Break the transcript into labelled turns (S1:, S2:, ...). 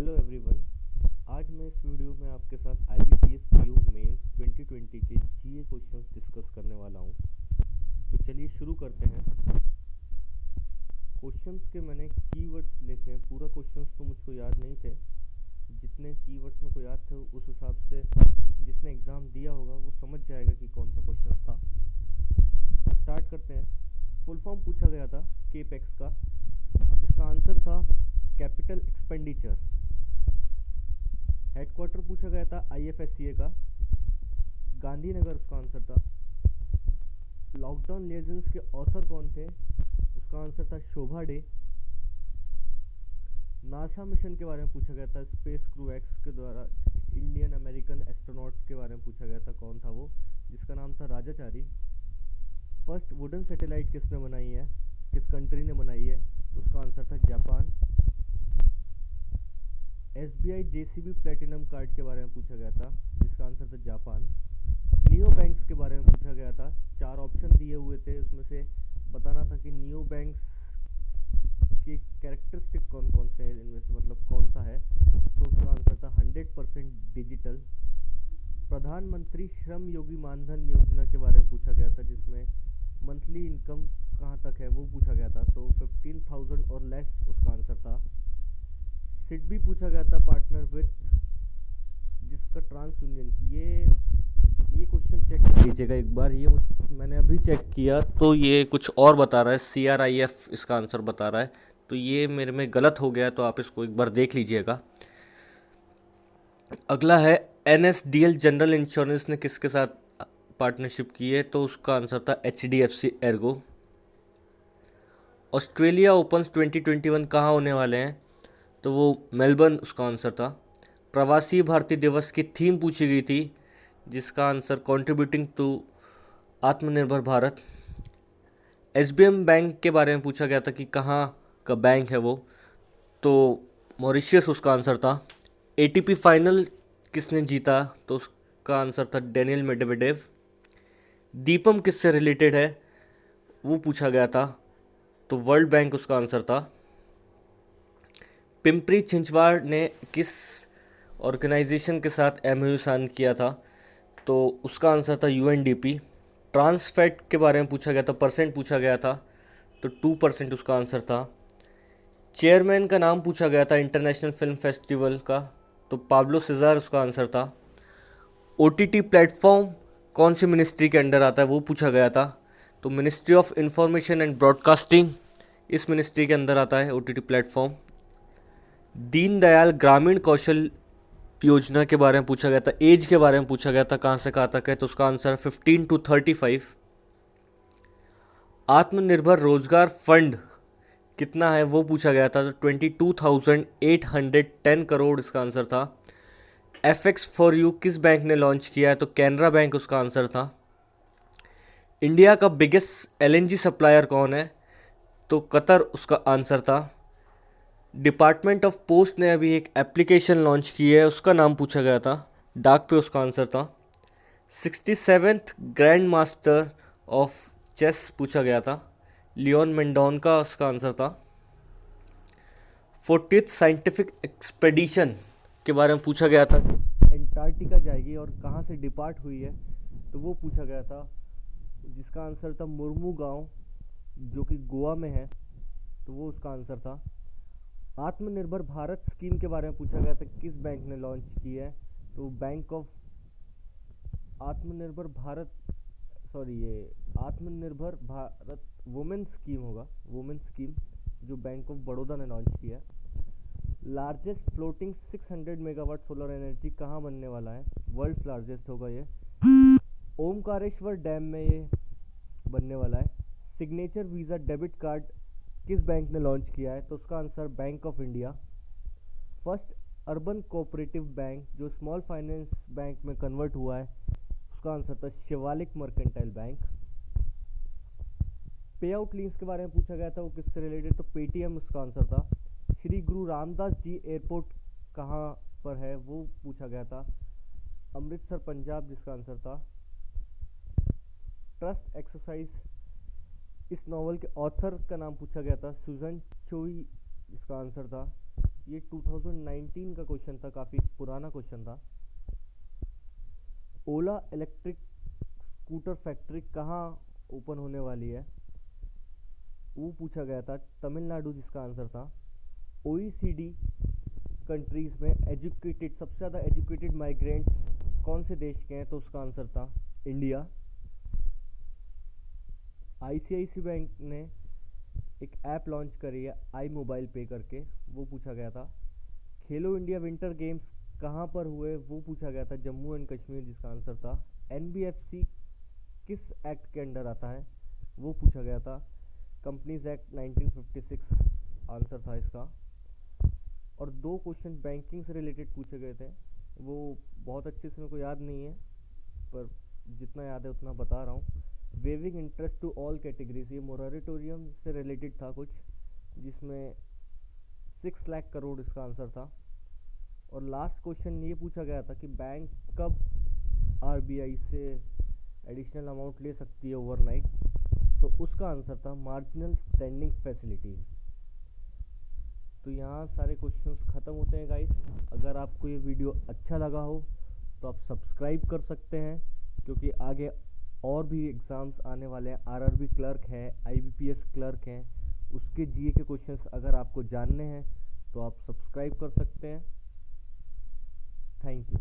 S1: Hello everyone. आज मैं इस वीडियो में आपके साथ IBPS PU मेंस 2020 के जीए क्वेश्चंस डिस्कस करने वाला हूं। तो चलिए शुरू करते हैं। क्वेश्चंस के मैंने कीवर्ड्स लिखे हैं। पूरा क्वेश्चंस तो मुझको याद नहीं थे, जितने कीवर्ड्स मेरे को याद थे उस हिसाब से जिसने एग्ज़ाम दिया होगा वो समझ जाएगा कि कौन सा क्वेश्चन था। तो स्टार्ट करते हैं। फुल फॉर्म पूछा गया था केपेक्स का, जिसका आंसर था कैपिटल एक्सपेंडिचर। हेडक्वार्टर पूछा गया था IFSCA का, गांधीनगर उसका आंसर था। लॉकडाउन लेजेंड्स के ऑथर कौन थे? उसका आंसर था शोभा डे। नासा मिशन के बारे में पूछा गया था, स्पेस क्रू एक्स के द्वारा इंडियन अमेरिकन एस्ट्रोनॉट के बारे में पूछा गया था, कौन था वो? जिसका नाम था राजाचारी। फर्स्ट वुडन सैटेलाइट किसने बनाई है, किस कंट्री ने बनाई है? तो उसका आंसर था Japan. SBI JCB platinum card के बारे में पूछा गया था, जिसका आंसर था जापान। नियो बैंक्स के बारे में पूछा गया था, 4 ऑप्शन दिए हुए थे, उसमें से बताना था कि नियो बैंक्स की कैरेक्टरिस्टिक कौन कौन से हैं, इनमें से मतलब कौन सा है? तो उसका आंसर था 100% डिजिटल। प्रधानमंत्री श्रम योगी मानधन योजना के बारे में पूछा गया था, जिसमें मंथली इनकम कहाँ तक है वो पूछा गया था, तो 15,000 और लेस उसका आंसर था। सिडबी पूछा गया था पार्टनर विथ, जिसका ट्रांस यूनियन, ये क्वेश्चन चेक कर लीजिएगा एक बार। ये मैंने अभी चेक किया तो ये कुछ और बता रहा है, CRIF इसका आंसर बता रहा है, तो ये मेरे में गलत हो गया, तो आप इसको एक बार देख लीजिएगा। अगला है NSDL जनरल इंश्योरेंस ने किसके साथ पार्टनरशिप की है? तो उसका आंसर था HDFC एर्गो। ऑस्ट्रेलिया ओपन्स 2021 कहाँ होने वाले हैं? तो वो मेलबर्न उसका आंसर था। प्रवासी भारतीय दिवस की थीम पूछी गई थी, जिसका आंसर कंट्रीब्यूटिंग टू आत्मनिर्भर भारत। SBM बैंक के बारे में पूछा गया था कि कहाँ का बैंक है वो, तो मॉरिशियस उसका आंसर था। ATP फाइनल किसने जीता? तो उसका आंसर था डेनियल मेडवेडेव। दीपम किससे रिलेटेड है वो पूछा गया था, तो वर्ल्ड बैंक उसका आंसर था। पिंपरी छिंचवाड़ ने किस ऑर्गेनाइजेशन के साथ MOU साइन किया था? तो उसका आंसर था UNDP। ट्रांसफैट के बारे में पूछा गया था, परसेंट पूछा गया था, तो 2% उसका आंसर था। चेयरमैन का नाम पूछा गया था इंटरनेशनल फिल्म फेस्टिवल का, तो पाब्लो सिजार उसका आंसर था। OTT प्लेटफॉर्म कौन सी मिनिस्ट्री के अंडर आता है वो पूछा गया था, तो ministry of information and broadcasting, इस मिनिस्ट्री के अंदर आता है OTT प्लेटफॉर्म। दीनदयाल ग्रामीण कौशल योजना के बारे में पूछा गया था, एज के बारे में पूछा गया था, कहाँ से कहाँ तक है? तो उसका आंसर 15 to 35। आत्मनिर्भर रोजगार फंड कितना है वो पूछा गया था, तो 22,810 करोड़ इसका आंसर था। FX4U किस बैंक ने लॉन्च किया है? तो कैनरा बैंक उसका आंसर था। इंडिया का बिगेस्ट LNG सप्लायर कौन है? तो कतर उसका आंसर था। डिपार्टमेंट ऑफ पोस्ट ने अभी एक एप्लीकेशन लॉन्च की है, उसका नाम पूछा गया था, डाक पे उसका आंसर था। 67th grand master of chess पूछा गया था, लियोन मेंडोन का उसका आंसर था। 40th साइंटिफिक एक्सपेडिशन के बारे में पूछा गया था, एंटार्क्टिका जाएगी और कहाँ से डिपार्ट हुई है, तो वो पूछा गया था, जिसका आंसर था मुर्मू गांव, जो कि गोवा में है, तो वो उसका आंसर था। आत्मनिर्भर भारत स्कीम के बारे में पूछा गया था, किस बैंक ने लॉन्च की है? तो बैंक ऑफ आत्मनिर्भर भारत, सॉरी ये आत्मनिर्भर भारत वुमेन स्कीम होगा, वुमेन स्कीम, जो बैंक ऑफ बड़ौदा ने लॉन्च किया है। Largest floating 600 megawatt solar energy कहाँ बनने वाला है? वर्ल्ड लार्जेस्ट होगा ये, ओमकारेश्वर डैम में ये बनने वाला है। सिग्नेचर वीज़ा डेबिट कार्ड किस बैंक ने लॉन्च किया है? तो उसका answer bank of India. First urban cooperative bank जो स्मॉल फाइनेंस बैंक में कन्वर्ट हुआ है, उसका आंसर था शिवालिक मर्केंटाइल बैंक। पे आउट लिंक्स के बारे में पूछा गया था, वो किससे रिलेटेड? तो पेटीएम उसका आंसर था। श्री गुरु रामदास जी एयरपोर्ट कहाँ पर है वो पूछा गया था, अमृतसर पंजाब, जिसका आंसर था। ट्रस्ट एक्सरसाइज, इस नॉवल के ऑथर का नाम पूछा गया था, सुजन चोई, इसका आंसर था। ये 2019 का क्वेश्चन था, काफ़ी पुराना क्वेश्चन था। ओला इलेक्ट्रिक स्कूटर फैक्ट्री कहाँ ओपन होने वाली है, वो पूछा गया था। तमिलनाडु जिसका आंसर था। ओईसीडी कंट्रीज़ में एजुकेटेड सबसे ज़्यादा एजुकेटेड माइग्रेंट्स कौन से देश के हैं, तो उसका आंसर था इंडिया। आईसीआईसी बैंक ने एक ऐप लॉन्च करी है आई मोबाइल पे करके, वो पूछा गया था। खेलो इंडिया विंटर गेम्स कहाँ पर हुए, वो पूछा गया था जम्मू एंड कश्मीर, जिसका आंसर था। एनबीएफसी किस एक्ट के अंडर आता है, वो पूछा गया था। कंपनीज एक्ट 1956 आंसर था इसका। और दो क्वेश्चन बैंकिंग से रिलेटेड पूछे गए थे, वो बहुत अच्छे से मेरे को याद नहीं है, पर जितना याद है उतना बता रहा हूँ। Waiving interest to all categories, ये मोराटोरियम से रिलेटेड था कुछ, जिसमें 6 लाख करोड़ इसका आंसर था। और लास्ट क्वेश्चन ये पूछा गया था कि बैंक कब आरबीआई से एडिशनल अमाउंट ले सकती है ओवरनाइट, तो उसका आंसर था मार्जिनल स्टैंडिंग फैसिलिटी। तो यहाँ सारे क्वेश्चंस ख़त्म होते हैं गाइस। अगर आपको ये वीडियो अच्छा लगा हो तो आप सब्सक्राइब कर सकते हैं, क्योंकि आगे और भी एग्ज़ाम्स आने वाले हैं। आरआरबी क्लर्क है, आईबीपीएस क्लर्क हैं, उसके जीए के क्वेश्चंस अगर आपको जानने हैं तो आप सब्सक्राइब कर सकते हैं। Thank you.